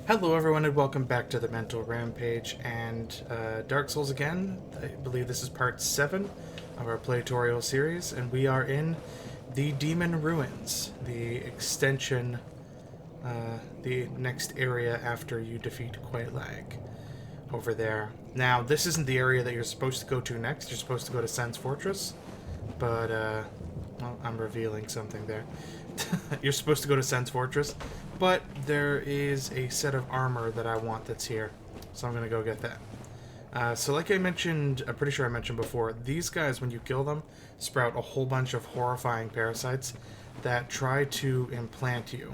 Hello everyone and welcome back to the Mental Rampage and Dark Souls again. I believe this is part 7 of our playtutorial series, and we are in the Demon Ruins, the extension, the next area after you defeat Quelaag over there. Now, this isn't the area that you're supposed to go to next. You're supposed to go to Sen's Fortress, but, well, I'm revealing something there. You're supposed to go to Sen's Fortress, but there is a set of armor that I want that's here, so I'm going to go get that. So like I mentioned, I'm pretty sure I mentioned before, these guys, when you kill them, sprout a whole bunch of horrifying parasites that try to implant you.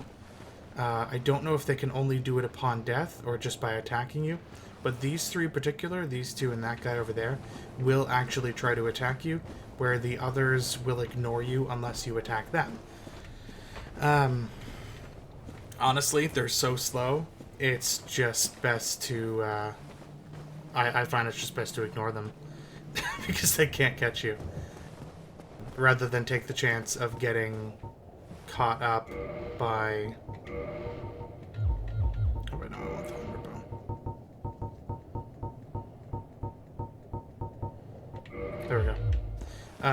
I don't know if they can only do it upon death or just by attacking you, but these three in particular, these two and that guy over there, will actually try to attack you, where the others will ignore you unless you attack them. Honestly, they're so slow, it's just best to, I find it's just best to ignore them, because they can't catch you, rather than take the chance of getting caught up by... Oh wait, no, I want the Thunderbone. There we go.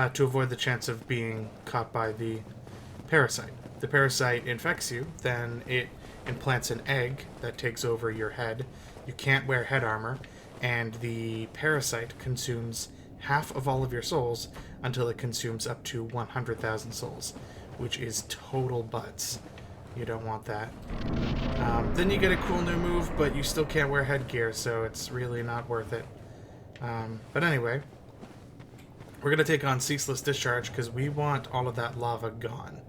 To avoid the chance of being caught by the parasite. The parasite infects you, then it implants an egg that takes over your head. You can't wear head armor, and the parasite consumes half of all of your souls until it consumes up to 100,000 souls, which is total butts. You don't want that. Then you get a cool new move, but you still can't wear headgear, so it's really not worth it. But anyway, we're going to take on Ceaseless Discharge because we want all of that lava gone.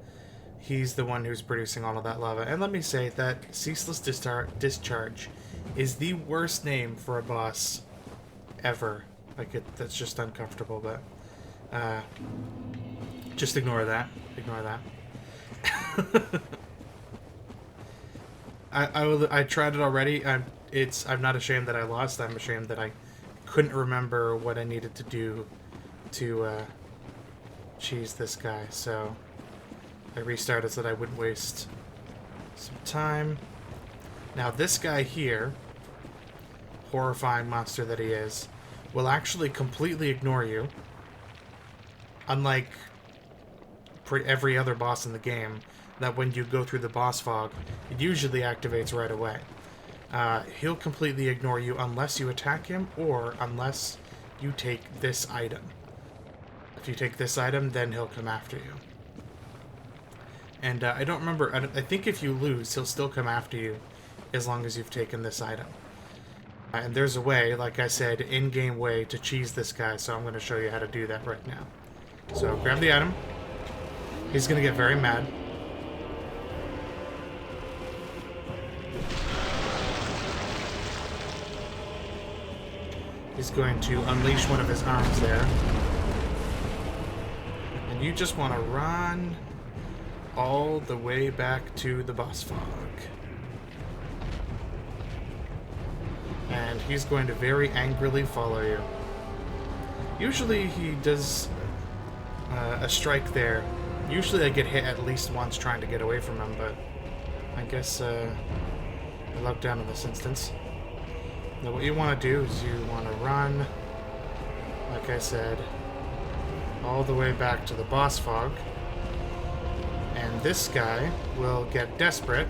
He's the one who's producing all of that lava. And let me say that Ceaseless Discharge is the worst name for a boss ever. Like, that's just uncomfortable, but... just ignore that. Ignore that. I tried it already. I'm not ashamed that I lost. I'm ashamed that I couldn't remember what I needed to do to cheese this guy, so... I restarted so that I wouldn't waste some time. Now this guy here, horrifying monster that he is, will actually completely ignore you. Unlike every other boss in the game, that when you go through the boss fog, it usually activates right away. He'll completely ignore you unless you attack him or unless you take this item. If you take this item, then he'll come after you. And I don't remember, I think if you lose, he'll still come after you as long as you've taken this item. And there's a way, like I said, in-game way to cheese this guy, so I'm going to show you how to do that right now. So grab the item. He's going to get very mad. He's going to unleash one of his arms there. And you just want to run all the way back to the boss fog. And he's going to very angrily follow you. Usually he does a strike there. Usually I get hit at least once trying to get away from him, but I guess I lucked down in this instance. Now what you want to do is you want to run, like I said, all the way back to the boss fog. And this guy will get desperate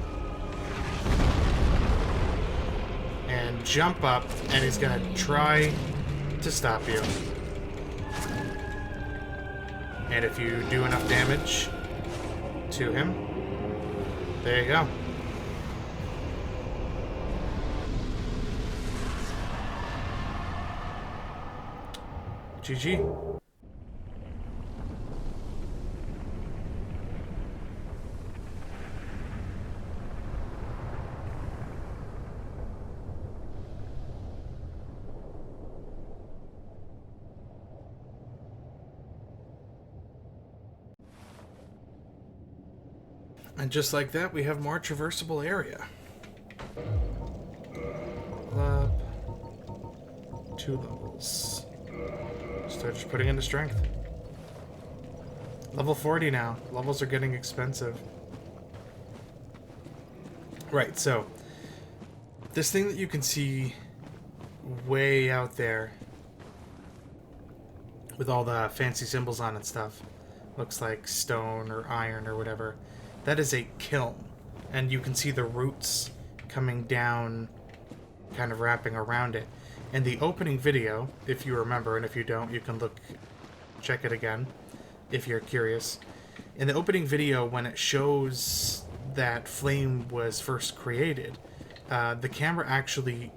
and jump up, and he's going to try to stop you. And if you do enough damage to him, there you go. GG. And just like that, we have more traversable area. Up 2 levels. Start just putting into strength. Level 40 now. Levels are getting expensive. Right, so This thing that you can see way out there with all the fancy symbols on and stuff, looks like stone or iron or whatever, that is a kiln. And you can see the roots coming down, kind of wrapping around it. And the opening video, if you remember, and if you don't, you can check it again if you're curious. In the opening video, when it shows that flame was first created, the camera actually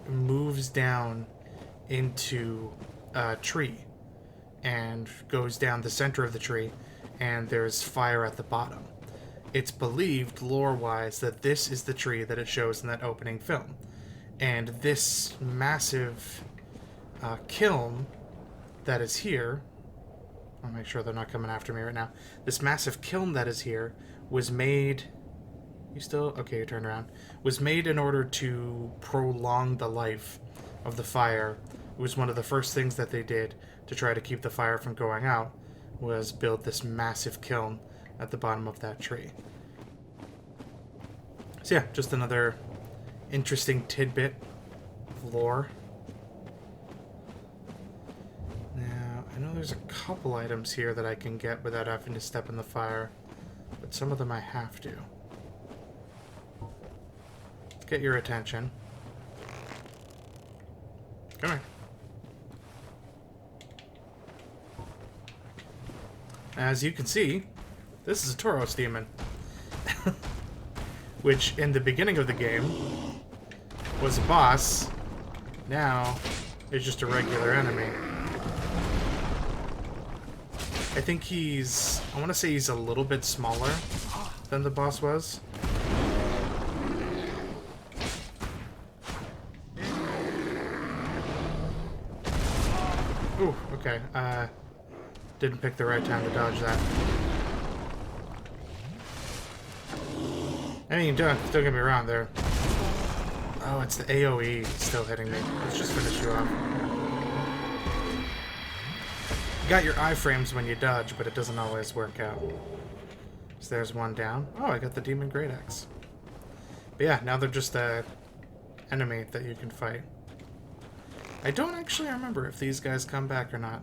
moves down into a tree and goes down the center of the tree, and there's fire at the bottom. It's believed, lore-wise, that this is the tree that it shows in that opening film. And this massive kiln that is here, I'll make sure they're not coming after me right now. This massive kiln that is here was made... You still... Okay, you turned around. Was made in order to prolong the life of the fire. It was one of the first things that they did to try to keep the fire from going out, was build this massive kiln at the bottom of that tree. So yeah, just another interesting tidbit of lore. Now, I know there's a couple items here that I can get without having to step in the fire, but some of them I have to. Let's get your attention. Come here. As you can see, this is a Tauros demon. Which, in the beginning of the game, was a boss. Now, is just a regular enemy. I think he's... I want to say he's a little bit smaller than the boss was. Ooh, okay. Didn't pick the right time to dodge that. I mean, don't get me wrong there. Oh, it's the AoE still hitting me. Let's just finish you off. You got your iframes when you dodge, but it doesn't always work out. So there's one down. Oh, I got the Demon Great Axe. But yeah, now they're just a enemy that you can fight. I don't actually remember if these guys come back or not.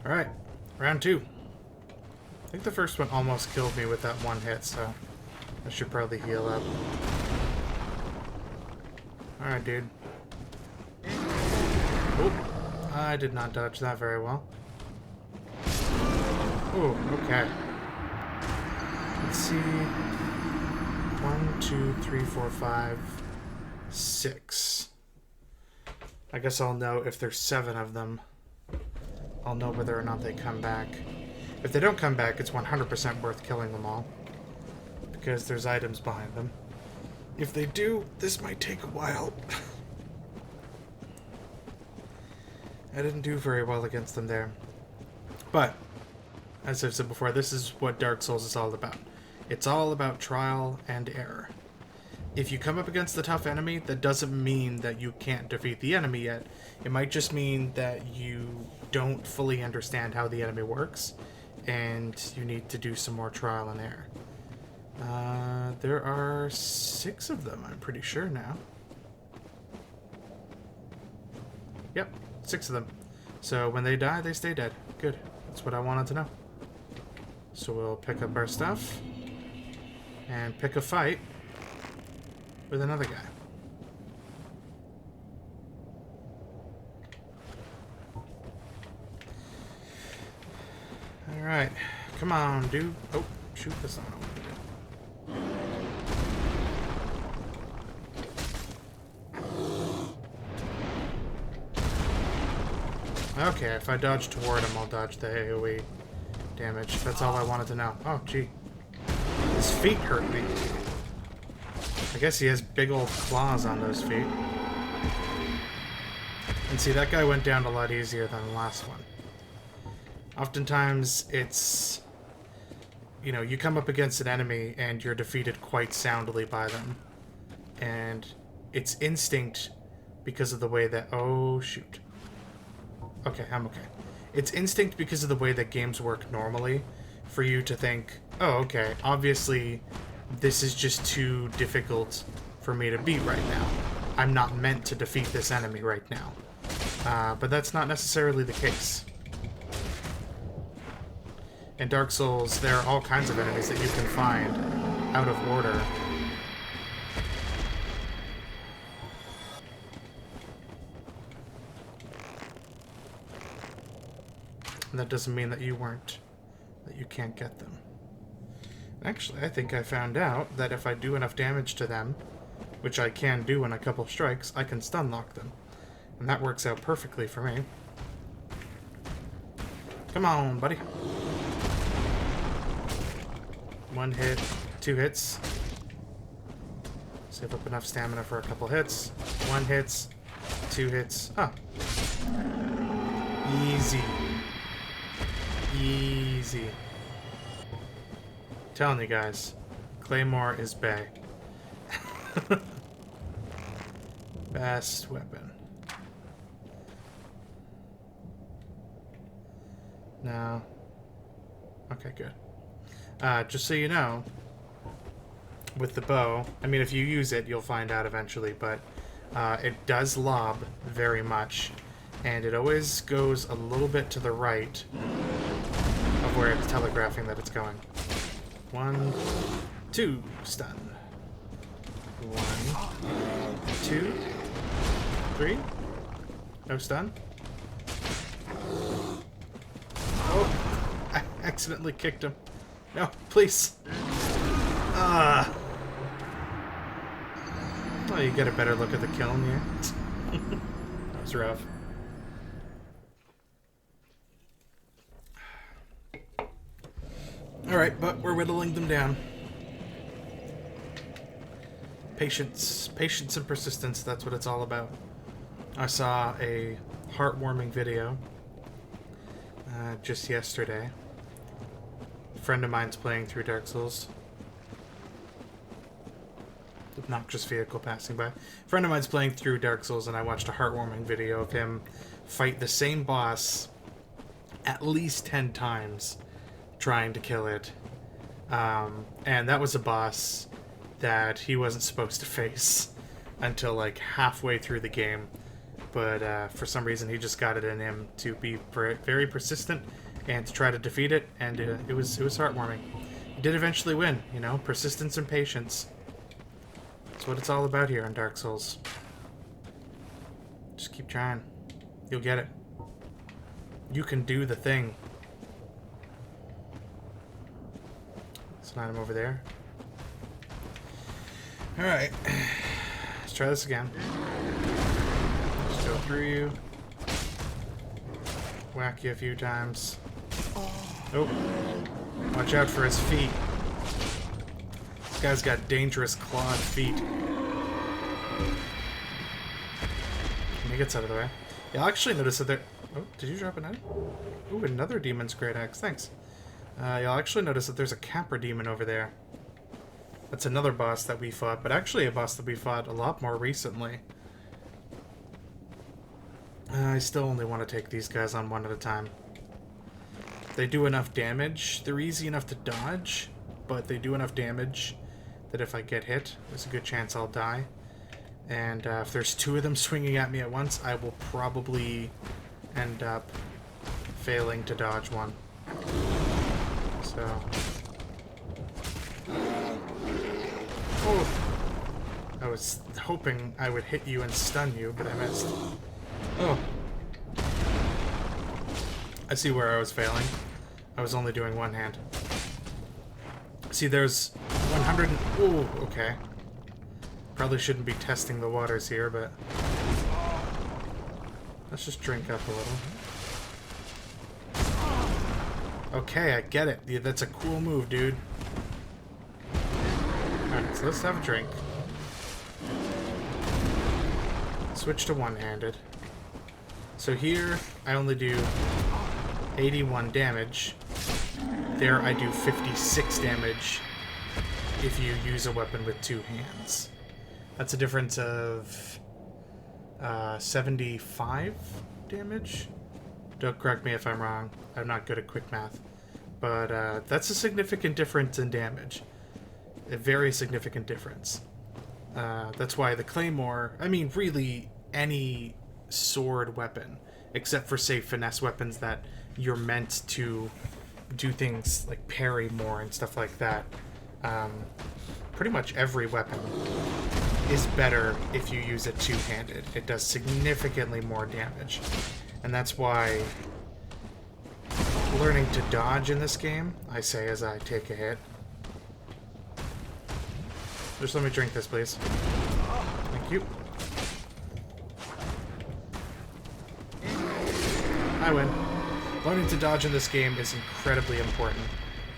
Alright, round 2. I think the first one almost killed me with that one hit, so I should probably heal up. Alright, dude. Oh, I did not dodge that very well. Oh, okay. Let's see. 1, 2, 3, 4, 5, 6. I guess I'll know if there's 7 of them. I'll know whether or not they come back. If they don't come back, it's 100% worth killing them all, because there's items behind them. If they do, this might take a while. I didn't do very well against them there. But, as I've said before, this is what Dark Souls is all about. It's all about trial and error. If you come up against a tough enemy, that doesn't mean that you can't defeat the enemy yet. It might just mean that you don't fully understand how the enemy works, and you need to do some more trial and error. There are 6 of them, I'm pretty sure now. Yep, 6 of them. So when they die, they stay dead. Good. That's what I wanted to know. So we'll pick up our stuff and pick a fight with another guy. Alright. Come on, dude. Oh, shoot, that's not what I wanted to do. Okay, if I dodge toward him, I'll dodge the AoE damage. That's all I wanted to know. Oh, gee. His feet hurt me. I guess he has big old claws on those feet. And see, that guy went down a lot easier than the last one. Oftentimes, it's... You know, you come up against an enemy and you're defeated quite soundly by them. And it's instinct because of the way that... Oh, shoot. Okay, I'm okay. It's instinct because of the way that games work normally for you to think, oh, okay, obviously this is just too difficult for me to beat right now. I'm not meant to defeat this enemy right now. But that's not necessarily the case. In Dark Souls, there are all kinds of enemies that you can find out of order. And that doesn't mean that you can't get them. Actually, I think I found out that if I do enough damage to them, which I can do in a couple strikes, I can stun lock them. And that works out perfectly for me. Come on, buddy. 1 hit, 2 hits. Save up enough stamina for a couple hits. 1 hits, 2 hits. Oh. Easy. Easy. Telling you guys, Claymore is bae. Best weapon. No. Okay, good. Just so you know, with the bow, I mean, if you use it, you'll find out eventually, but it does lob very much, and it always goes a little bit to the right of where it's telegraphing that it's going. 1, 2, stun. 1, 2, 3. No stun. Oh, I accidentally kicked him. No, please. Well, you get a better look at the kiln here. That was rough. Alright, but we're whittling them down. Patience. Patience and persistence, that's what it's all about. I saw a heartwarming video just yesterday. A friend of mine's playing through Dark Souls. Obnoxious vehicle passing by. A friend of mine's playing through Dark Souls, and I watched a heartwarming video of him fight the same boss at least 10 times trying to kill it. And that was a boss that he wasn't supposed to face until like halfway through the game. But for some reason he just got it in him to be very persistent and to try to defeat it, and it was heartwarming. He did eventually win, you know, persistence and patience. That's what it's all about here in Dark Souls. Just keep trying. You'll get it. You can do the thing. There's an item over there. Alright. Let's try this again. Just go through you. Whack you a few times. Oh. Watch out for his feet. This guy's got dangerous clawed feet. He gets out of the way. You'll actually notice that there... Oh, did you drop an item? Ooh, another demon's great axe. Thanks. You'll actually notice that there's a Capra demon over there. That's another boss that we fought, but actually a boss that we fought a lot more recently. I still only want to take these guys on one at a time. They do enough damage. They're easy enough to dodge, but they do enough damage that if I get hit, there's a good chance I'll die. And if there's 2 of them swinging at me at once, I will probably end up failing to dodge one. So... Oh! I was hoping I would hit you and stun you, but I missed. Oh. I see where I was failing. I was only doing one hand. See, there's 100 and... Ooh, okay. Probably shouldn't be testing the waters here, but... Let's just drink up a little. Okay, I get it. Yeah, that's a cool move, dude. Alright, so let's have a drink. Switch to one-handed. So here, I only do 81 damage. There, I do 56 damage if you use a weapon with 2 hands. That's a difference of 75 damage? Don't correct me if I'm wrong. I'm not good at quick math. But that's a significant difference in damage. a very significant difference. That's why the Claymore, I mean, really any sword weapon, except for, say, finesse weapons that you're meant to do things like parry more and stuff like that. Pretty much every weapon is better if you use it two-handed. It does significantly more damage. And that's why learning to dodge in this game, I say as I take a hit. Just let me drink this, please. Thank you. I win. Learning to dodge in this game is incredibly important,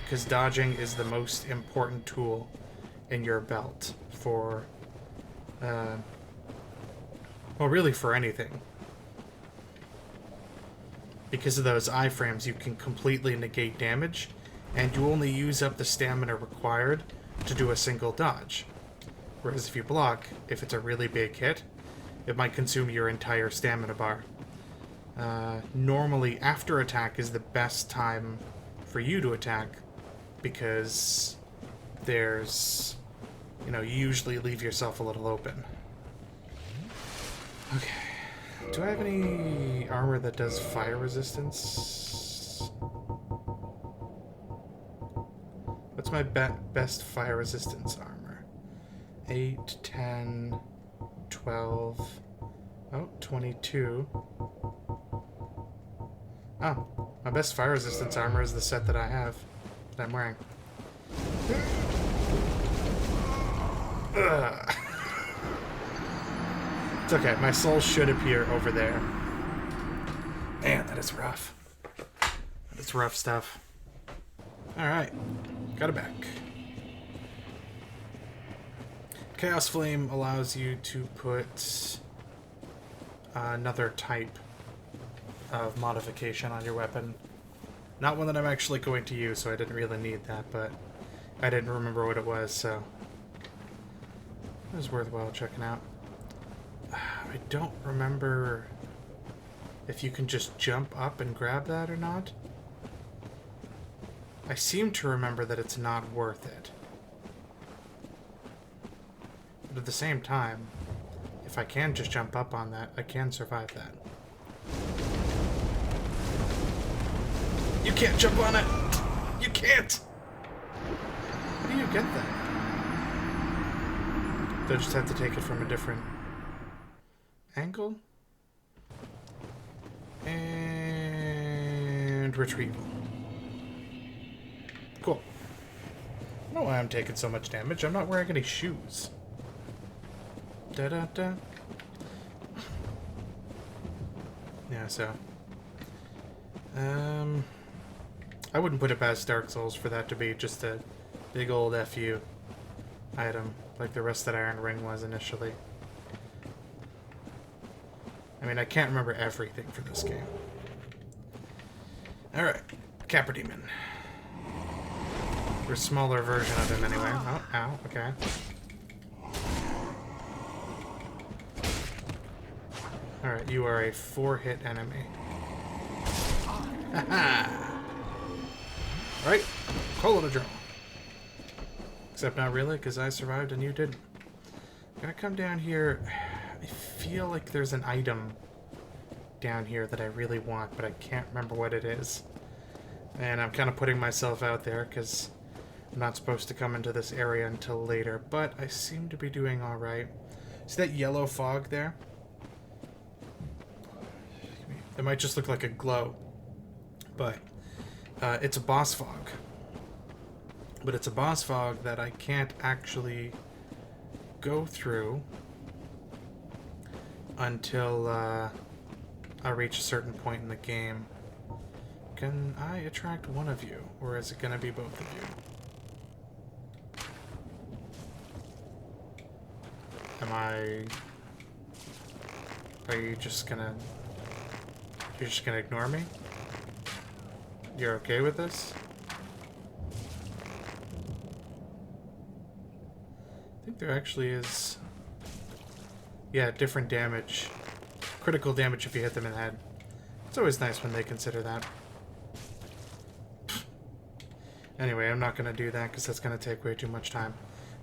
because dodging is the most important tool in your belt for, well, really for anything. Because of those iframes, you can completely negate damage, and you only use up the stamina required to do a single dodge. Whereas if you block, if it's a really big hit, it might consume your entire stamina bar. Normally, after attack is the best time for you to attack, because there's, you know, you usually leave yourself a little open. Okay. Do I have any armor that does fire resistance? What's my best fire resistance armor? 8, 10, 12, oh, 22. Oh, my best fire resistance armor is the set that I have, that I'm wearing. Ugh. It's okay, my soul should appear over there. Man, that is rough. That is rough stuff. Alright, got it back. Chaos Flame allows you to put another type of modification on your weapon. Not one that I'm actually going to use, so I didn't really need that, but I didn't remember what it was, so it was worthwhile checking out. I don't remember if you can just jump up and grab that or not. I seem to remember that it's not worth it. But at the same time, if I can just jump up on that, I can survive that. You can't jump on it! You can't! How do you get that? Do I just have to take it from a different angle? And retrieval. Cool. I don't know why I'm taking so much damage. I'm not wearing any shoes. Da-da-da. Yeah, so. I wouldn't put it past Dark Souls for that to be just a big old FU item, like the Rusted Iron Ring was initially. I mean, I can't remember everything for this game. Alright, Capra Demon. Or a smaller version of him anyway. Oh, ow, okay. Alright, you are a 4-hit enemy. Haha! Right? Call it a draw. Except not really, because I survived and you didn't. Gotta come down here. I feel like there's an item down here that I really want, but I can't remember what it is. And I'm kind of putting myself out there, because I'm not supposed to come into this area until later, but I seem to be doing alright. See that yellow fog there? It might just look like a glow, but it's a boss fog. But it's a boss fog that I can't actually go through until I reach a certain point in the game. Can I attract one of you, or is it going to be both of you? Are you just gonna... You're just gonna ignore me? You're okay with this? I think there actually is... Yeah, different damage. Critical damage if you hit them in the head. It's always nice when they consider that. Anyway, I'm not gonna do that because that's gonna take way too much time.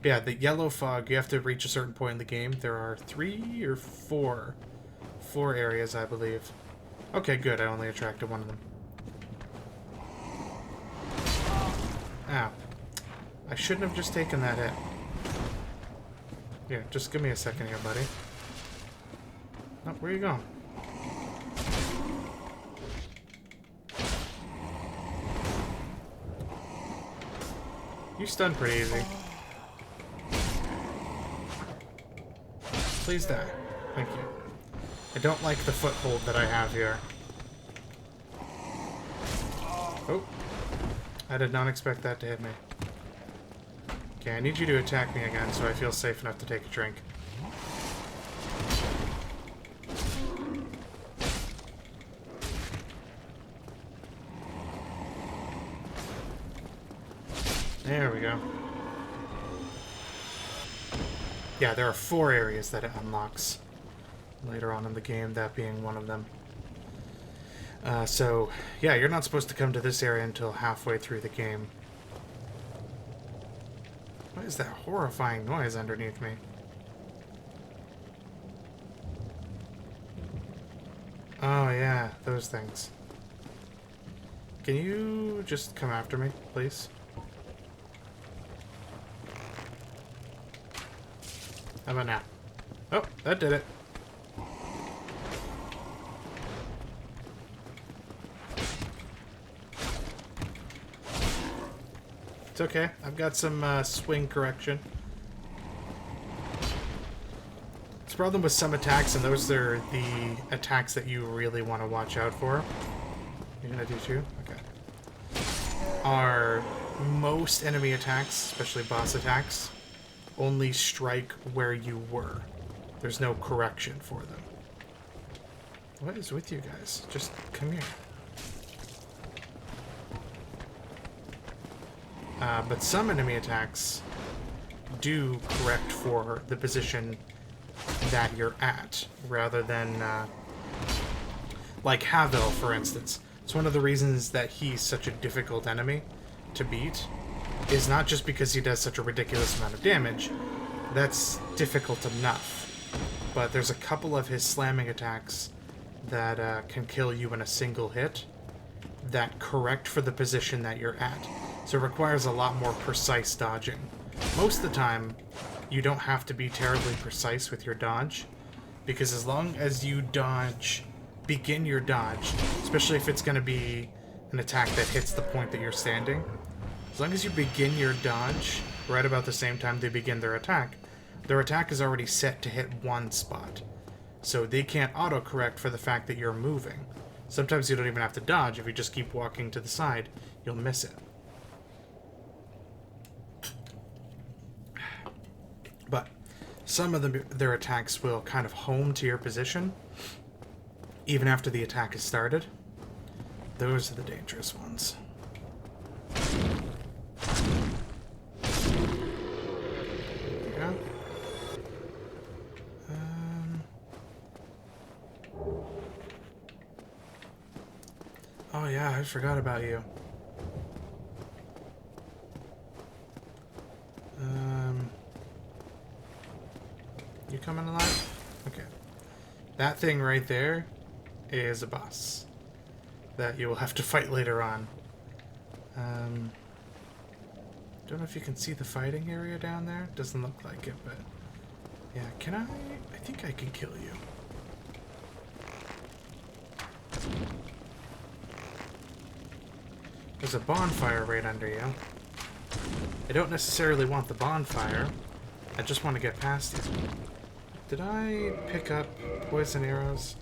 Yeah, the yellow fog, you have to reach a certain point in the game. There are 3 or 4. 4 areas, I believe. Okay, good. I only attracted one of them. Ow. I shouldn't have just taken that hit. Here, just give me a second here, buddy. Oh, where are you going? You stunned pretty easy. Please die. Thank you. I don't like the foothold that I have here. Oh. I did not expect that to hit me. Okay, I need you to attack me again so I feel safe enough to take a drink. There we go. Yeah, there are 4 areas that it unlocks later on in the game, that being one of them. So, yeah, you're not supposed to come to this area until halfway through the game. What is that horrifying noise underneath me? Oh, yeah, those things. Can you just come after me, please? How about now? Oh, that did it. It's okay. I've got some swing correction. It's a problem with some attacks, and those are the attacks that you really want to watch out for. You're gonna do 2? Okay. Are most enemy attacks, especially boss attacks, only strike where you were. There's no correction for them. What is with you guys? Just come here. But some enemy attacks do correct for the position that you're at, rather than, like Havel, for instance. It's one of the reasons that he's such a difficult enemy to beat, is not just because he does such a ridiculous amount of damage. That's difficult enough. But there's a couple of his slamming attacks that can kill you in a single hit that correct for the position that you're at. So it requires a lot more precise dodging. Most of the time, you don't have to be terribly precise with your dodge, because as long as you dodge, begin your dodge, especially if it's going to be an attack that hits the point that you're standing, as long as you begin your dodge right about the same time they begin their attack is already set to hit one spot. So they can't autocorrect for the fact that you're moving. Sometimes you don't even have to dodge. If you just keep walking to the side, you'll miss it. But some of their attacks will kind of home to your position, even after the attack is started. Those are the dangerous ones. Yeah. Oh yeah, I forgot about you. You coming alive? Okay. That thing right there is a boss that you will have to fight later on. Don't know if you can see the fighting area down there. Doesn't look like it, but yeah, can I? I think I can kill you. There's a bonfire right under you. I don't necessarily want the bonfire. I just want to get past it. Did I pick up poison arrows?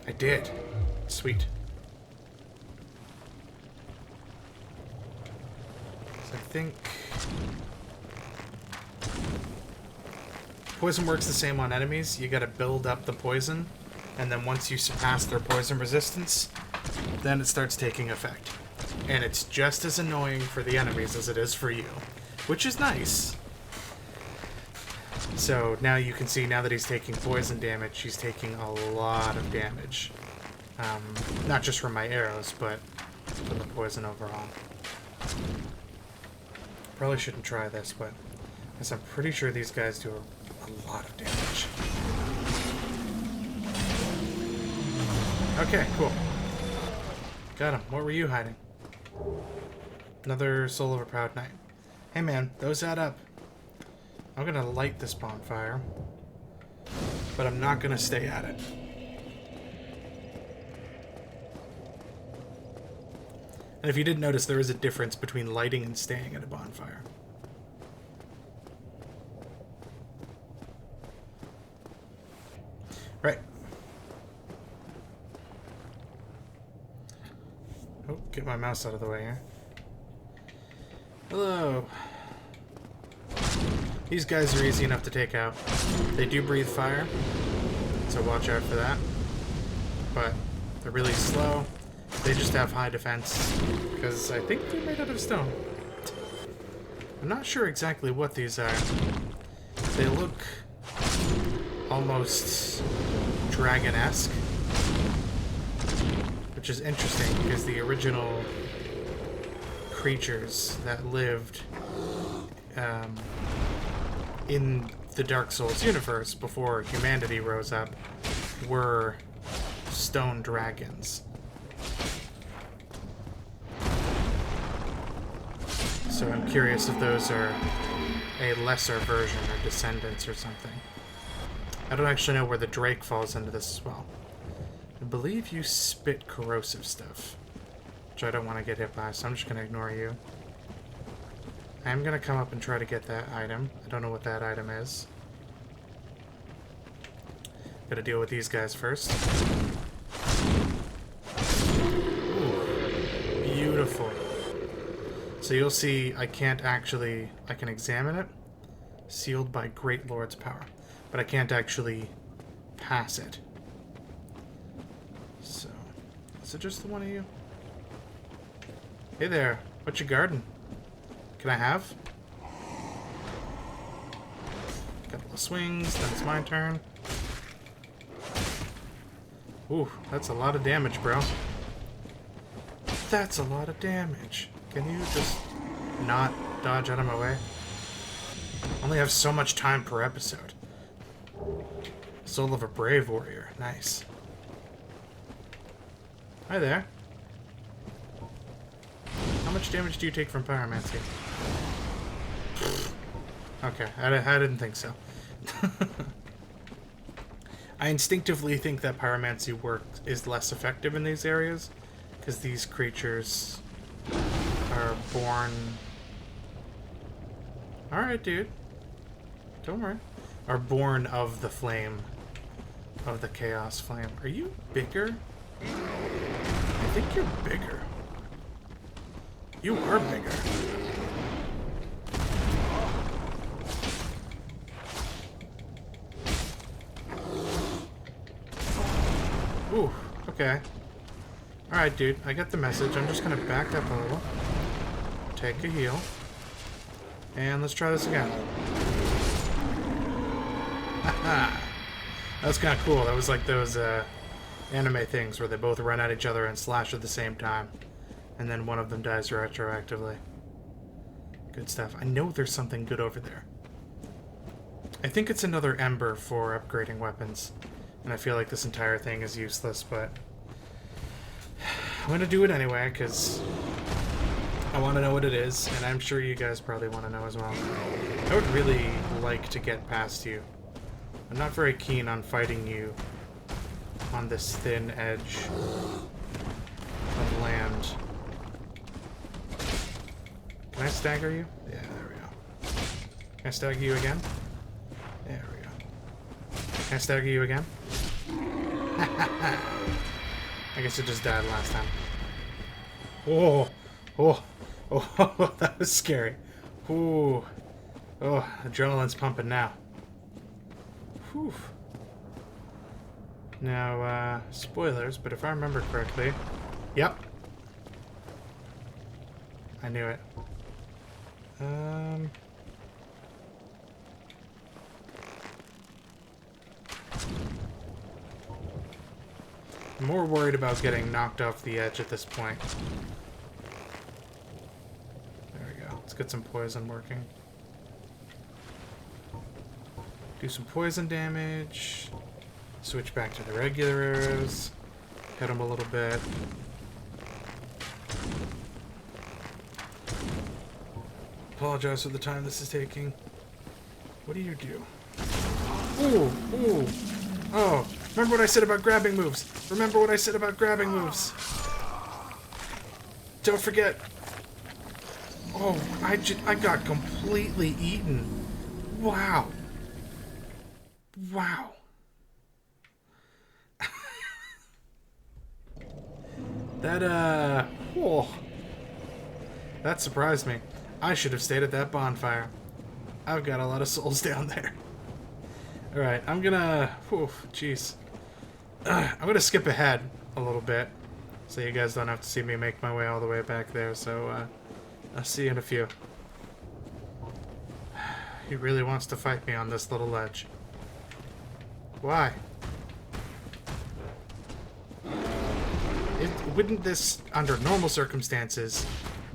I did. Sweet. So I think poison works the same on enemies. You gotta build up the poison, and then once you surpass their poison resistance, then it starts taking effect. And it's just as annoying for the enemies as it is for you, which is nice. So now you can see, now that he's taking poison damage, he's taking a lot of damage. Not just from my arrows, but from the poison overall. Probably shouldn't try this, but because I'm pretty sure these guys do a lot of damage. Okay, cool. Got him. What were you hiding? Another soul of a proud knight. Hey man, those add up. I'm gonna light this bonfire, but I'm not gonna stay at it. And if you did notice, there is a difference between lighting and staying at a bonfire. Right. Oh, get my mouse out of the way here. Hello. These guys are easy enough to take out. They do breathe fire, so watch out for that. But they're really slow. They just have high defense, because I think they're made out of stone. I'm not sure exactly what these are. They look almost dragon-esque, which is interesting, because the original creatures that lived in the Dark Souls universe before humanity rose up were stone dragons. So I'm curious if those are a lesser version or descendants or something. I don't actually know where the Drake falls into this as well. I believe you spit corrosive stuff, which I don't want to get hit by, so I'm just going to ignore you. I'm going to come up and try to get that item. I don't know what that item is. Gotta deal with these guys first. Ooh, beautiful. So you'll see I can examine it. Sealed by Great Lord's power. But I can't actually pass it. So, is it just the one of you? Hey there, what's your garden? Can I have? Couple of swings, then it's my turn. Ooh, that's a lot of damage, bro. That's a lot of damage. Can you just not dodge out of my way? I only have so much time per episode. Soul of a brave warrior. Nice. Hi there. How much damage do you take from pyromancy? Okay, I didn't think so. I instinctively think that pyromancy is less effective in these areas, because these creatures are born... Alright, dude. Don't worry. Are born of the flame. Of the chaos flame. Are you bigger? I think you're bigger. You are bigger. Ooh, okay. Alright, dude, I get the message. I'm just gonna back up a little. Take a heal. And let's try this again. Haha! That was kind of cool. That was like those anime things where they both run at each other and slash at the same time. And then one of them dies retroactively. Good stuff. I know there's something good over there. I think it's another ember for upgrading weapons. And I feel like this entire thing is useless, but I'm going to do it anyway, because I want to know what it is, and I'm sure you guys probably want to know as well. I would really like to get past you. I'm not very keen on fighting you on this thin edge of land. Can I stagger you? Yeah, there we go. Can I stagger you again? There we go. Can I stagger you again? I guess it just died last time. Oh, oh, oh, that was scary. Ooh, oh, adrenaline's pumping now. Whew. Now, spoilers, but if I remember correctly, yep, I knew it. I'm more worried about getting knocked off the edge at this point. There we go. Let's get some poison working. Do some poison damage. Switch back to the regular arrows. Hit them a little bit. Apologize for the time this is taking. What do you do? Ooh, ooh. Oh, remember what I said about grabbing moves. Remember what I said about grabbing moves. Don't forget. Oh, I got completely eaten. Wow. Wow. Oh. That surprised me. I should have stayed at that bonfire. I've got a lot of souls down there. Alright, I'm gonna... Jeez. I'm gonna skip ahead a little bit, so you guys don't have to see me make my way all the way back there, so, I'll see you in a few. He really wants to fight me on this little ledge. Why? Wouldn't this, under normal circumstances,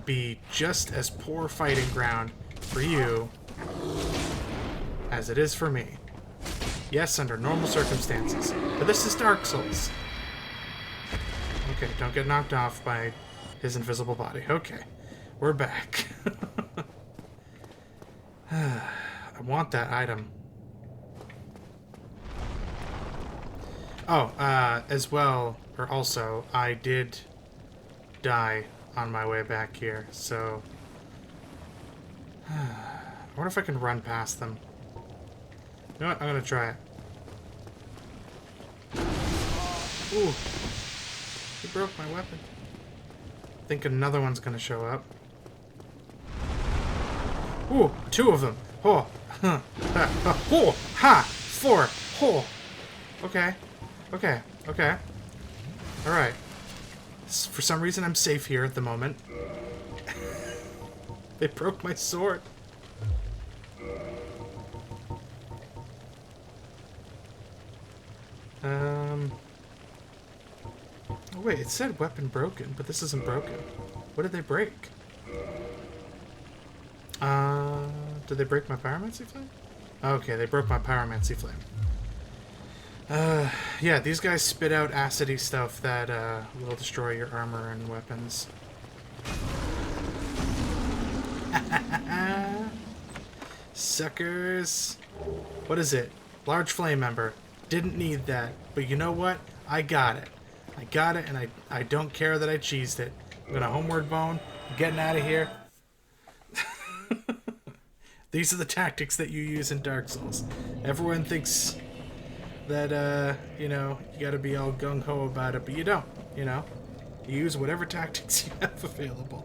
be just as poor fighting ground for you as it is for me? Yes, under normal circumstances. But this is Dark Souls. Okay, don't get knocked off by his invisible body. Okay, we're back. I want that item. Oh, as well, or also, I did die on my way back here, so... I wonder if I can run past them. You know what? I'm gonna try it. Ooh. He broke my weapon. I think another one's gonna show up. Ooh, 2 of them. Oh, huh. Oh, ha! 4. Oh. Okay. Okay. Okay. Alright. For some reason, I'm safe here at the moment. They broke my sword. Oh wait, it said weapon broken, but this isn't broken. What did they break? Did they break my pyromancy flame? Okay, they broke my pyromancy flame. Yeah, these guys spit out acidy stuff that, will destroy your armor and weapons. Suckers! What is it? Large flame ember. Didn't need that, but you know what? I got it. I got it, and I don't care that I cheesed it. I'm gonna homeward bone. I'm getting out of here. These are the tactics that you use in Dark Souls. Everyone thinks that, you know, you gotta be all gung-ho about it, but you don't, you know? You use whatever tactics you have available.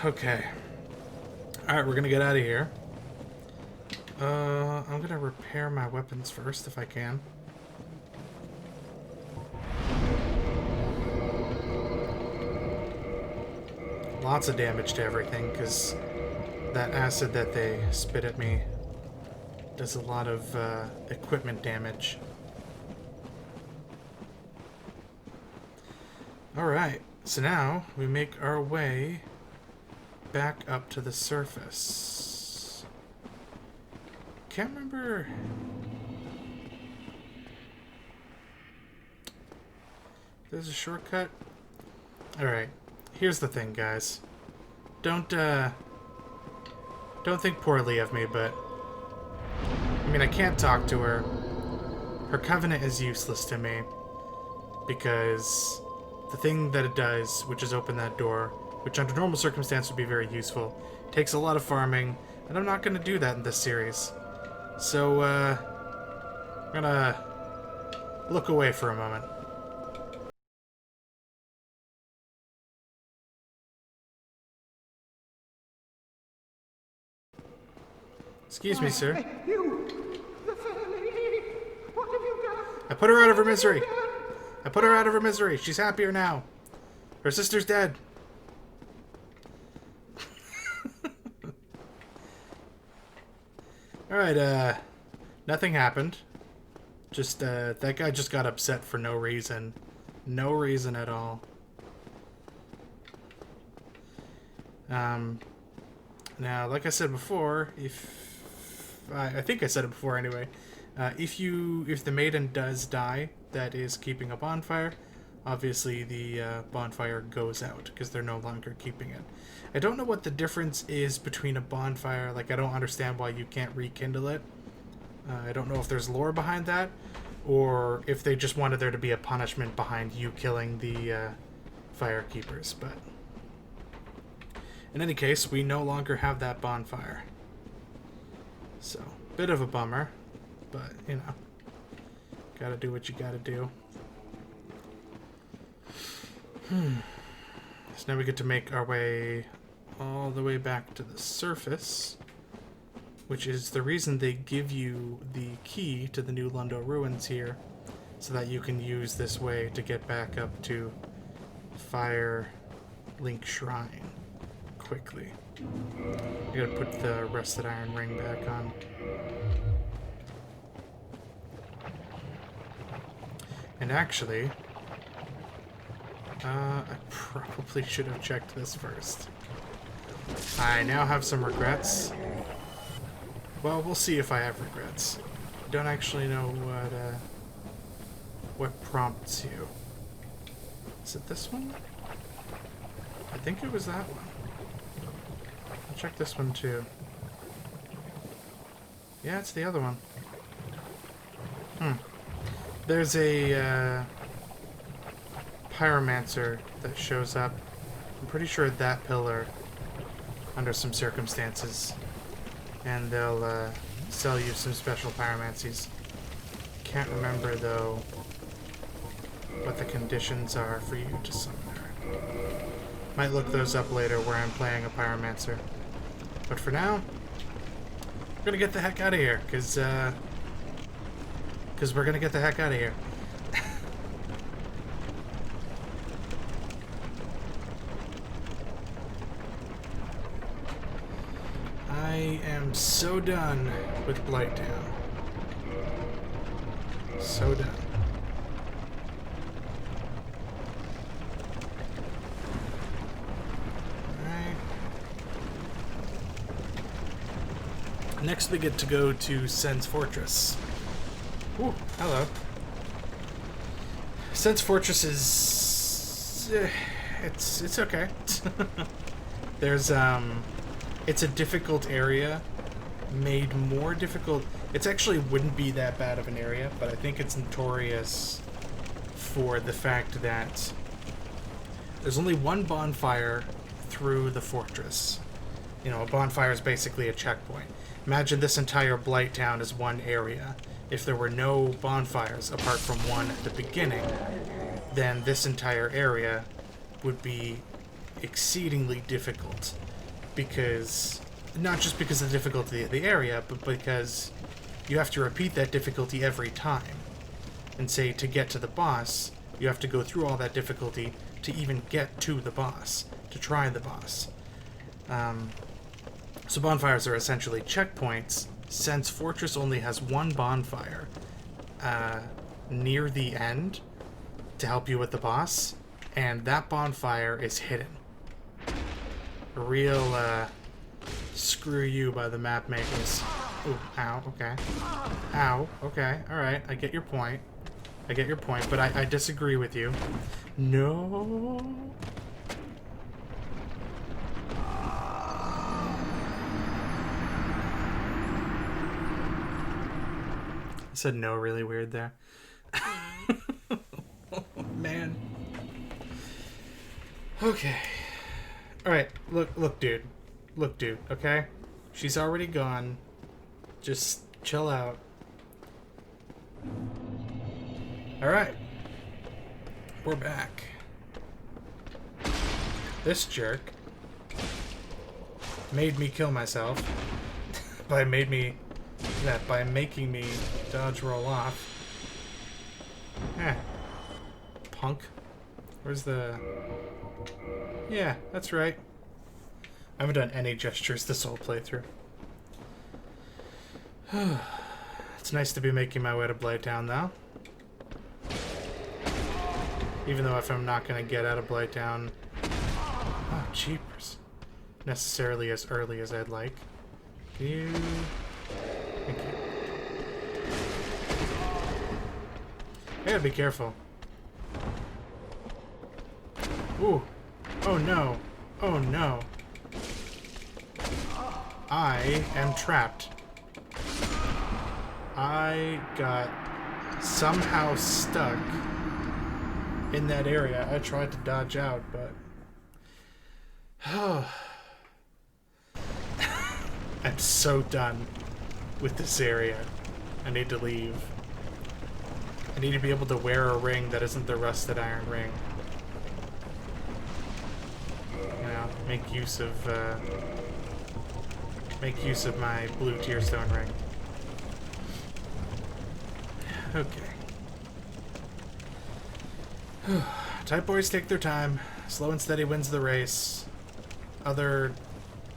Okay. Alright, we're gonna get out of here. I'm gonna repair my weapons first, if I can. Lots of damage to everything, because that acid that they spit at me does a lot of equipment damage. Alright, so now we make our way back up to the surface. Can't remember... There's a shortcut? Alright, here's the thing, guys. Don't think poorly of me, but... I mean, I can't talk to her. Her covenant is useless to me. Because the thing that it does, which is open that door, which under normal circumstances would be very useful, takes a lot of farming, and I'm not going to do that in this series. So, I'm gonna look away for a moment. Excuse me, sir. Hey, you! The fair lady! What have you done? I put her out of her misery. I put her out of her misery. She's happier now. Her sister's dead. Alright, nothing happened. Just, that guy just got upset for no reason. No reason at all. Now, like I said before, if I think I said it before anyway, if the maiden does die, that is keeping a bonfire, obviously the bonfire goes out because they're no longer keeping it. I don't know what the difference is between a bonfire. Like, I don't understand why you can't rekindle it. I don't know if there's lore behind that, or if they just wanted there to be a punishment behind you killing the fire keepers. But in any case, we no longer have that bonfire. So, bit of a bummer, but, you know, gotta do what you gotta do. So now we get to make our way all the way back to the surface, which is the reason they give you the key to the New Lundo ruins here, so that you can use this way to get back up to Fire Link Shrine quickly. I gotta put the rusted iron ring back on. And actually, I probably should have checked this first. I now have some regrets. Well, we'll see if I have regrets. I don't actually know what prompts you. Is it this one? I think it was that one. I'll check this one too. Yeah, it's the other one. There's a pyromancer that shows up. I'm pretty sure that pillar under some circumstances. And they'll sell you some special pyromancies. Can't remember, though, what the conditions are for you to summon her. Might look those up later where I'm playing a pyromancer. But for now, we're gonna get the heck out of here, because we're gonna get the heck out of here. I am so done with Blighttown. So done. Alright. Next we get to go to Sen's Fortress. Ooh, hello. Sen's Fortress is... it's okay. There's, it's a difficult area, made more difficult. It actually wouldn't be that bad of an area, but I think it's notorious for the fact that there's only one bonfire through the fortress. You know, a bonfire is basically a checkpoint. Imagine this entire Blighttown is one area. If there were no bonfires apart from one at the beginning, then this entire area would be exceedingly difficult. Because, not just because of the difficulty of the area, but because you have to repeat that difficulty every time. And say, to get to the boss, you have to go through all that difficulty to even get to the boss, to try the boss. So bonfires are essentially checkpoints. Sen's Fortress only has one bonfire near the end to help you with the boss, and that bonfire is hidden. A real, screw you by the map makers. Ooh, ow, okay. Ow, okay, alright, I get your point. I get your point, but I disagree with you. No. I said no really weird there. Oh, man. Okay. Alright, look, dude. Look, dude, okay? She's already gone. Just chill out. Alright. We're back. This jerk made me kill myself by making me dodge roll off. Punk. Where's the... Yeah, that's right. I haven't done any gestures this whole playthrough. It's nice to be making my way to Blighttown, though. Even though if I'm not going to get out of Blighttown... Oh, jeepers. necessarily as early as I'd like. You... Thank you. I gotta be careful. Ooh. Oh no. Oh no. I am trapped. I got somehow stuck in that area. I tried to dodge out, but... I'm so done with this area. I need to leave. I need to be able to wear a ring that isn't the rusted iron ring. You know, make use of my blue tearstone ring. Okay. Type boys take their time. Slow and steady wins the race. Other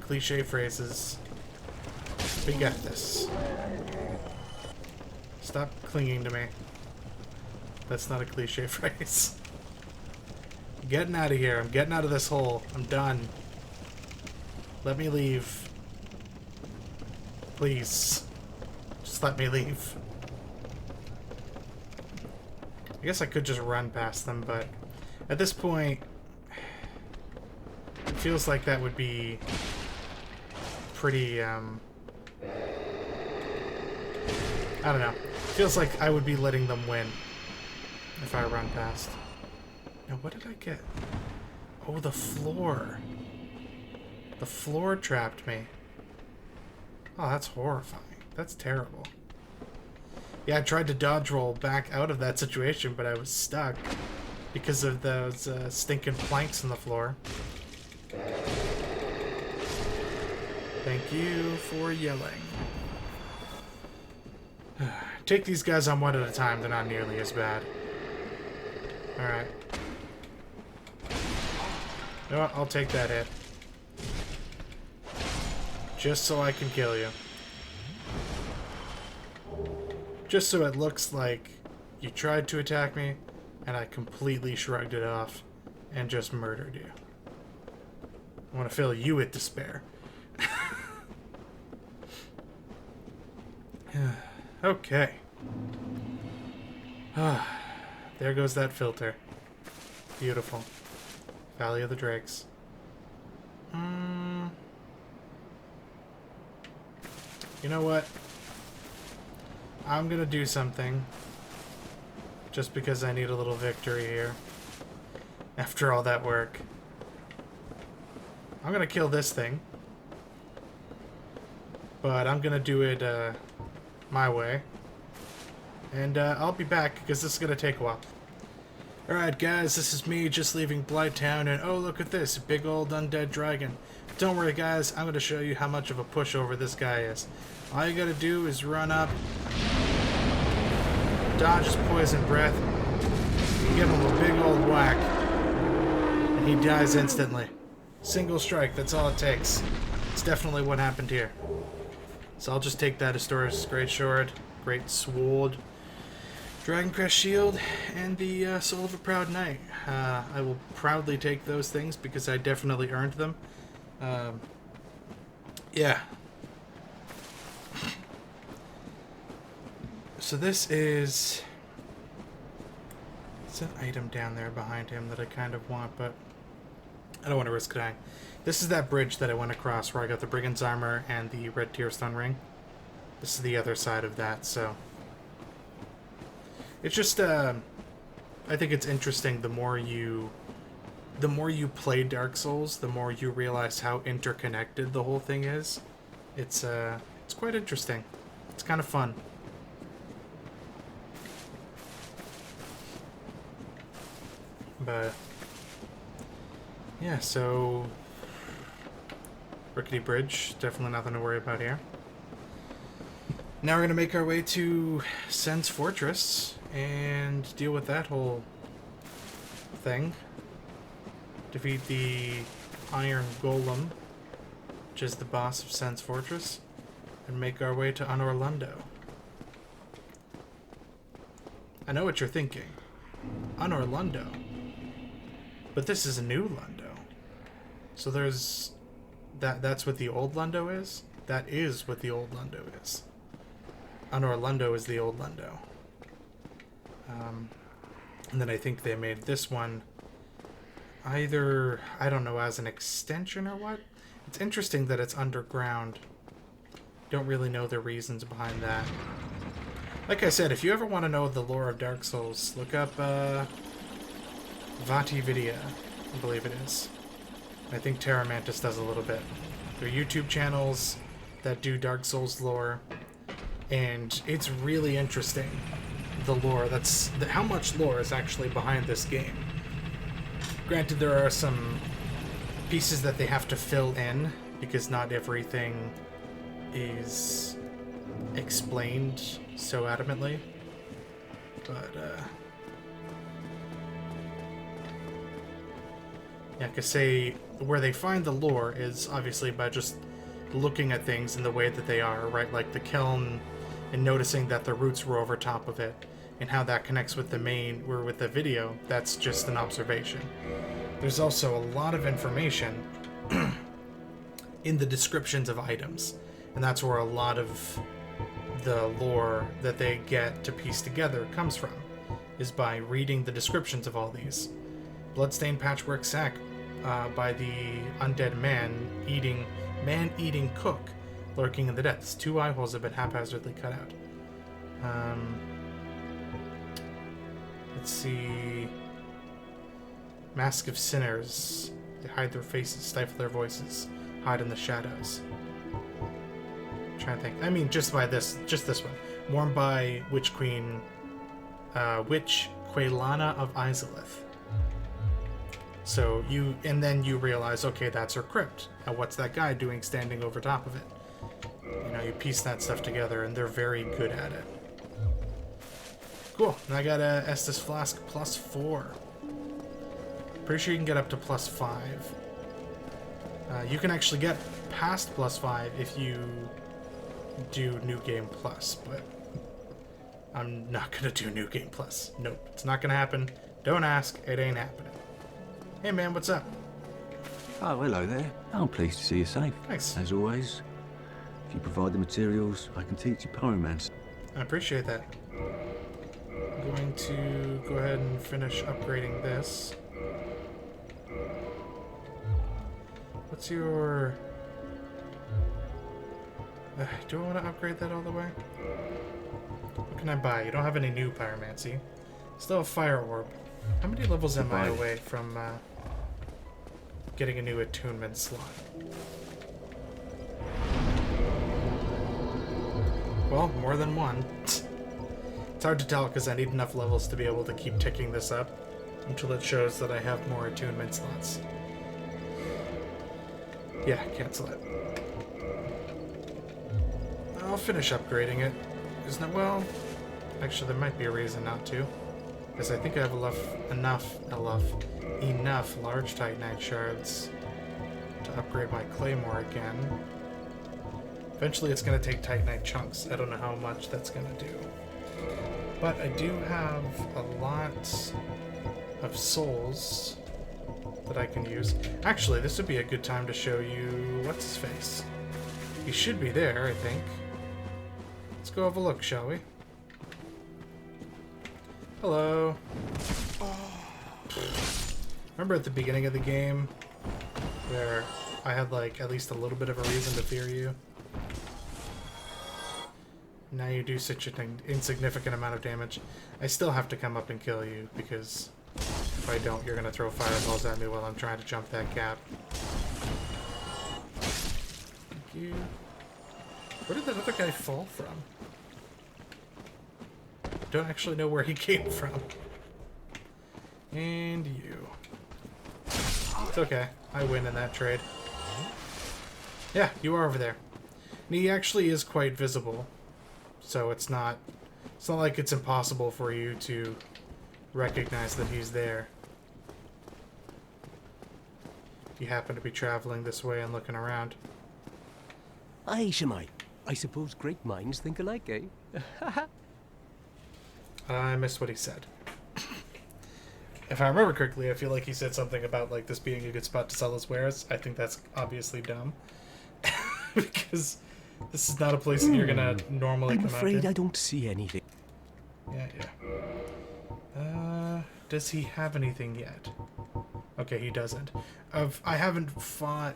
cliche phrases. We got this. Stop clinging to me. That's not a cliche phrase. I'm getting out of here. I'm getting out of this hole. I'm done. Let me leave. Please. Just let me leave. I guess I could just run past them, but at this point, it feels like that would be pretty, I don't know. It feels like I would be letting them win if I run past. Now, what did I get? Oh, the floor. The floor trapped me. Oh, that's horrifying. That's terrible. Yeah, I tried to dodge roll back out of that situation, but I was stuck because of those stinking planks in the floor. Thank you for yelling. Take these guys on one at a time. They're not nearly as bad. Alright. You know what? I'll take that hit. Just so I can kill you. Just so it looks like you tried to attack me, and I completely shrugged it off and just murdered you. I want to fill you with despair. Okay. There goes that filter. Beautiful. Valley of the Drakes. You know what? I'm gonna do something. Just because I need a little victory here. After all that work. I'm gonna kill this thing. But I'm gonna do it my way. And I'll be back because this is gonna take a while. Alright guys, this is me just leaving Blighttown, and oh look at this, a big old undead dragon. Don't worry guys, I'm gonna show you how much of a pushover this guy is. All you gotta do is run up, dodge his poison breath, give him a big old whack, and he dies instantly. Single strike, that's all it takes. It's definitely what happened here. So I'll just take that Astoris Great Sword, Great Sword, Dragon Crest Shield, and the Soul of a Proud Knight. I will proudly take those things because I definitely earned them. Yeah. So this is... It's an item down there behind him that I kind of want, but I don't want to risk dying. This is that bridge that I went across where I got the Brigand's Armor and the Red Tearstone Ring. This is the other side of that, so... It's just, I think it's interesting the more you play Dark Souls, the more you realize how interconnected the whole thing is. It's quite interesting. It's kind of fun. But, yeah, so... Rickety Bridge, definitely nothing to worry about here. Now we're going to make our way to Sen's Fortress and deal with that whole thing. Defeat the Iron Golem, which is the boss of Sen's Fortress, and make our way to Anorlundo. I know what you're thinking. Anorlundo. But this is a new Lundo. So there's That's what the old Lundo is? That is what the old Lundo is. Honor Lundo is the old Lundo. And then I think they made this one either, I don't know, as an extension or what? It's interesting that it's underground. Don't really know the reasons behind that. Like I said, if you ever want to know the lore of Dark Souls, look up Vati Vidya, I believe it is. I think Terra Mantis does a little bit. They're YouTube channels that do Dark Souls lore, and it's really interesting, the lore. How much lore is actually behind this game. Granted, there are some pieces that they have to fill in, because not everything is explained so adamantly. But, yeah, I could say where they find the lore is obviously by just looking at things in the way that they are, right? Like the kiln, and noticing that the roots were over top of it, and how that connects with the main, or with the video. That's just an observation. There's also a lot of information in the descriptions of items, and that's where a lot of the lore that they get to piece together comes from, is by reading the descriptions of all these. Bloodstained patchwork sack by the undead man-eating cook lurking in the depths. 2 eye holes have been haphazardly cut out. Let's see. Mask of sinners. They hide their faces, stifle their voices, hide in the shadows. I'm trying to think. I mean, just this one. Worn by Witch Queen, Witch Quelana of Izalith. So and then you realize, okay, that's her crypt. Now what's that guy doing standing over top of it? You know, you piece that stuff together, and they're very good at it. Cool. And I got a Estus Flask +4. Pretty sure you can get up to +5. You can actually get past +5 if you do New Game Plus, but I'm not gonna do New Game Plus. Nope, it's not gonna happen. Don't ask, it ain't happening. Hey man, what's up? Oh, hello there. I'm pleased to see you safe. Thanks. As always, if you provide the materials, I can teach you pyromancy. I appreciate that. I'm going to go ahead and finish upgrading this. What's your... do I want to upgrade that all the way? What can I buy? You don't have any new pyromancy. Still a fire orb. How many levels am I away from getting a new attunement slot? Well, more than one. It's hard to tell because I need enough levels to be able to keep ticking this up until it shows that I have more attunement slots. Yeah, cancel it. I'll finish upgrading it. Isn't it? Well, actually there might be a reason not to. Because I think I have enough large Titanite shards to upgrade my Claymore again. Eventually it's going to take Titanite chunks. I don't know how much that's going to do. But I do have a lot of souls that I can use. Actually, this would be a good time to show you what's-his-face. He should be there, I think. Let's go have a look, shall we? Hello. Remember at the beginning of the game where I had like at least a little bit of a reason to fear you? Now you do such an insignificant amount of damage. I still have to come up and kill you because if I don't, you're gonna throw fireballs at me while I'm trying to jump that gap. Thank you. Where did that other guy fall from? Don't actually know where he came from. And you. It's okay. I win in that trade. Yeah, you are over there. And he actually is quite visible. So it's not like it's impossible for you to recognize that he's there. If you happen to be traveling this way and looking around. Aye, Shemai. I suppose great minds think alike, eh? I missed what he said. If I remember correctly, I feel like he said something about like this being a good spot to sell his wares. I think that's obviously dumb. Because this is not a place that you're gonna normally I'm come out afraid to. I don't see anything. Yeah. Does he have anything yet? Okay, he doesn't. I haven't fought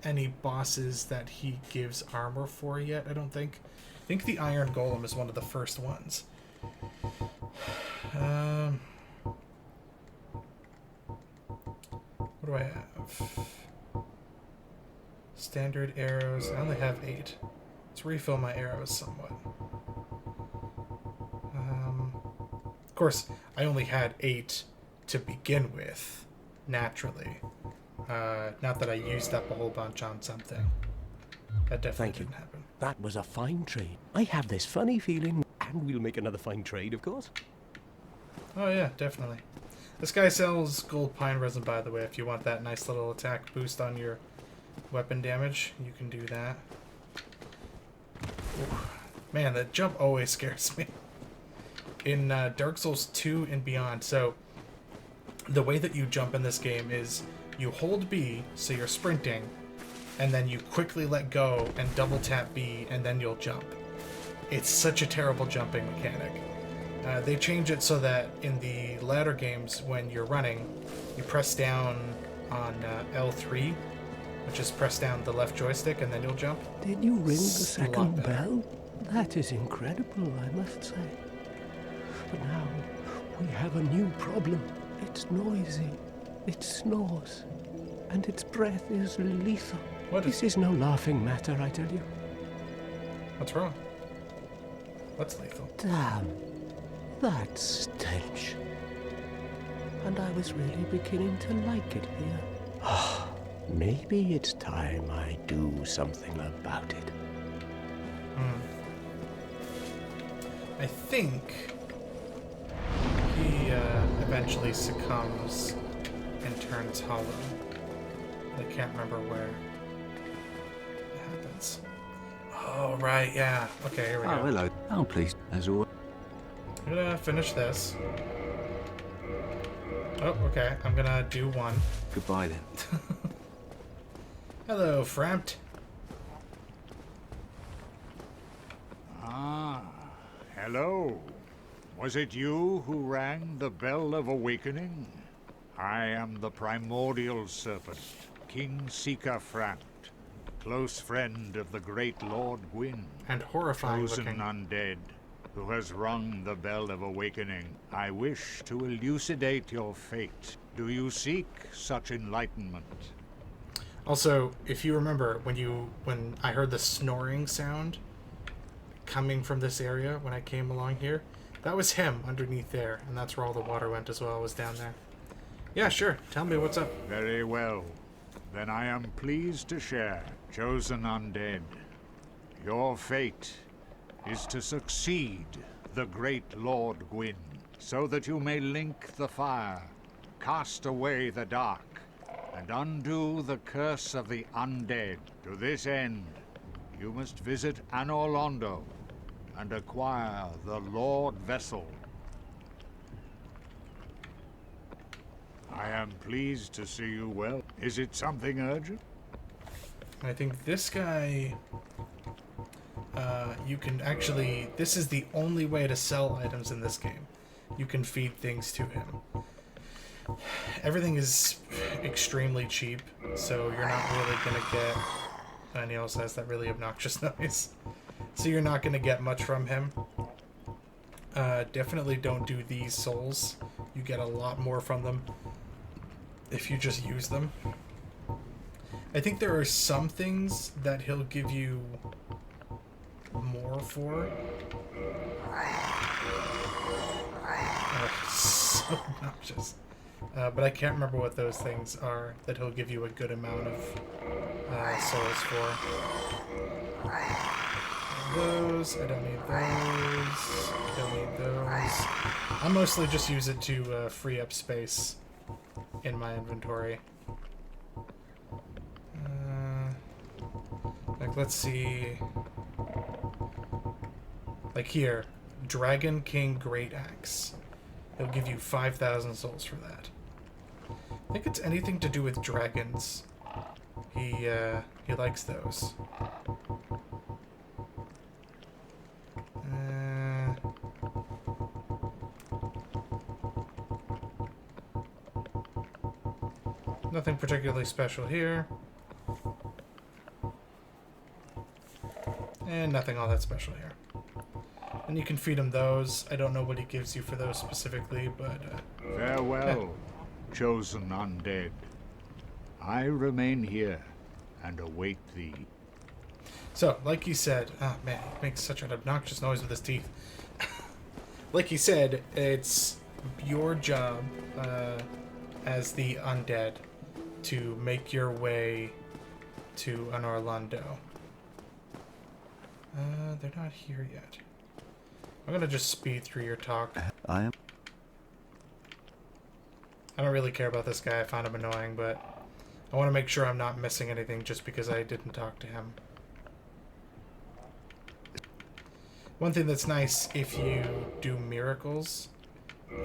any bosses that he gives armor for yet, I don't think. I think the Iron Golem is one of the first ones. What do I have? Standard arrows. I only have 8. Let's refill my arrows somewhat. Of course, I only had 8 to begin with, naturally. Not that I used up a whole bunch on something. That definitely didn't happen. That was a fine trade. I have this funny feeling, and we'll make another fine trade, of course. Oh yeah, definitely. This guy sells gold pine resin, by the way. If you want that nice little attack boost on your weapon damage, you can do that. Ooh. Man, that jump always scares me. In Dark Souls 2 and beyond, so the way that you jump in this game is you hold B, so you're sprinting, and then you quickly let go and double tap B, and then you'll jump. It's such a terrible jumping mechanic. They change it so that in the latter games, when you're running, you press down on L3, which is press down the left joystick, and then you'll jump. Did you ring the It's a lot second better. bell? That is incredible, I must say. But now we have a new problem. It's noisy, it snores, and its breath is lethal. This is no laughing matter, I tell you. What's wrong? What's lethal? Damn, that stench. And I was really beginning to like it here. Maybe it's time I do something about it. I think he eventually succumbs and turns hollow. I can't remember where it happens. Oh, right, yeah. Okay, here we Oh, go. hello. Oh, please, as always. I'm gonna finish this. Oh, okay. I'm gonna do one. Goodbye then. Hello, Frampt. Ah, hello. Was it you who rang the bell of awakening? I am the primordial serpent, King Seeker Frampt, close friend of the great Lord Gwyn, And horrifying chosen looking. undead, who has rung the bell of awakening. I wish to elucidate your fate. Do you seek such enlightenment? Also, if you remember, when I heard the snoring sound coming from this area when I came along here, that was him underneath there, and that's where all the water went as well, was down there. Yeah, sure. Tell me what's up. Very well. Then I am pleased to share, chosen undead. Your fate is to succeed the great Lord Gwyn, so that you may link the fire, cast away the dark, and undo the curse of the undead. To this end, you must visit Anor Londo and acquire the Lord Vessel. I am pleased to see you well. Is it something urgent? I think this guy, you can actually, this is the only way to sell items in this game. You can feed things to him. Everything is extremely cheap, so you're not really going to get, and he also has that really obnoxious noise, so you're not going to get much from him. Definitely don't do these souls. You get a lot more from them if you just use them. I think there are some things that he'll give you more for. So obnoxious. But I can't remember what those things are that he'll give you a good amount of souls for. Those, I don't need those. Don't need those. I mostly just use it to free up space in my inventory. Like, let's see. Like here, Dragon King Great Axe. He'll give you 5,000 souls for that. I think it's anything to do with dragons. He likes those. Nothing particularly special here. And nothing all that special here. And you can feed him those. I don't know what he gives you for those specifically, but... Farewell, chosen undead. I remain here and await thee. So, like he said... Oh, man, he makes such an obnoxious noise with his teeth. Like he said, it's your job as the undead to make your way to an Orlando. They're not here yet. I'm gonna just speed through your talk. I don't really care about this guy. I found him annoying, but I want to make sure I'm not missing anything just because I didn't talk to him. One thing that's nice if you do miracles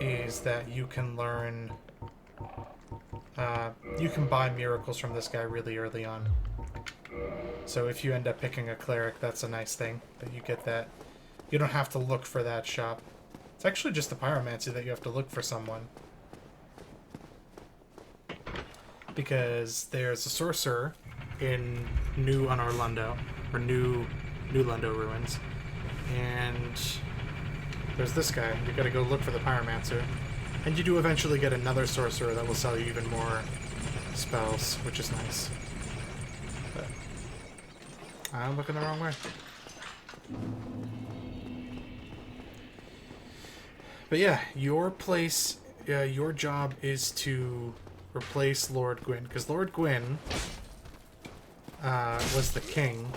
is that you can learn... you can buy miracles from this guy really early on. So if you end up picking a cleric, that's a nice thing, that you get that. You don't have to look for that shop. It's actually just the pyromancy that you have to look for someone. Because there's a sorcerer in New Orlando, or New Lundo Ruins, and there's this guy. You gotta go look for the pyromancer. And you do eventually get another sorcerer that will sell you even more spells, which is nice. But I'm looking the wrong way. But yeah, your place, your job is to replace Lord Gwyn, because Lord Gwyn was the king,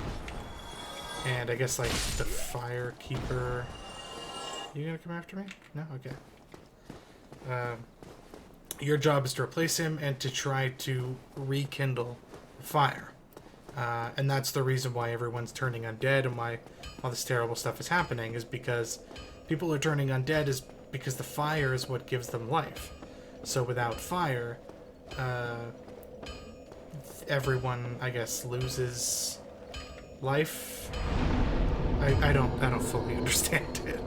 and I guess like the fire keeper. You gonna come after me? No? Okay. Your job is to replace him and to try to rekindle the fire. And that's the reason why everyone's turning undead and why all this terrible stuff is happening, is because people are turning undead is because the fire is what gives them life. So without fire, everyone, I guess, loses life. I don't fully understand it.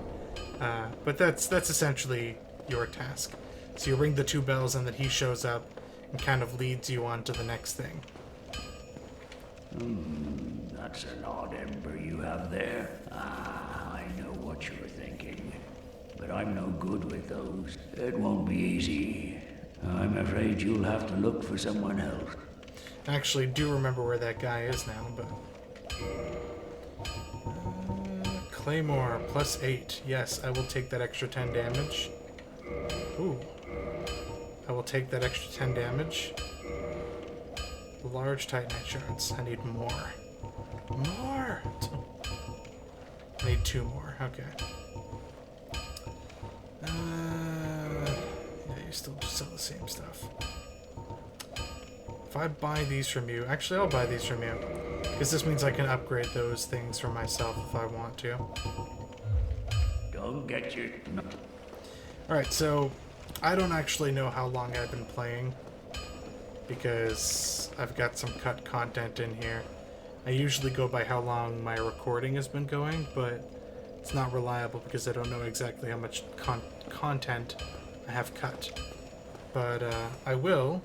But that's essentially your task. So you ring the 2 bells and then he shows up and kind of leads you on to the next thing. That's an odd ember you have there. I know what you're thinking. But I'm no good with those. It won't be easy. I'm afraid you'll have to look for someone else. I actually do remember where that guy is now, but... Claymore, +8. Yes, I will take that extra 10 damage. Ooh. I will take that extra 10 damage. Large Titanite shards. I need more. More! I need 2 more. Okay. Yeah, you still just sell the same stuff. If I buy these from you... Actually, I'll buy these from you. Because this means I can upgrade those things for myself if I want to. Don't get your... Alright, so... I don't actually know how long I've been playing. Because I've got some cut content in here. I usually go by how long my recording has been going, but it's not reliable because I don't know exactly how much content I have cut. But I will,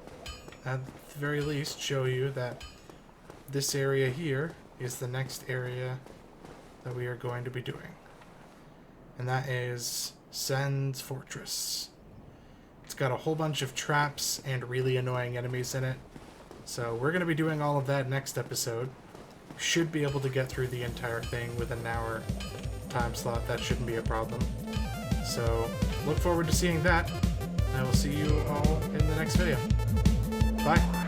at the very least, show you that this area here is the next area that we are going to be doing. And that is Sen's Fortress. It's got a whole bunch of traps and really annoying enemies in it. So we're going to be doing all of that next episode. Should be able to get through the entire thing with an hour time slot. That shouldn't be a problem. So look forward to seeing that. I will see you all in the next video. Bye.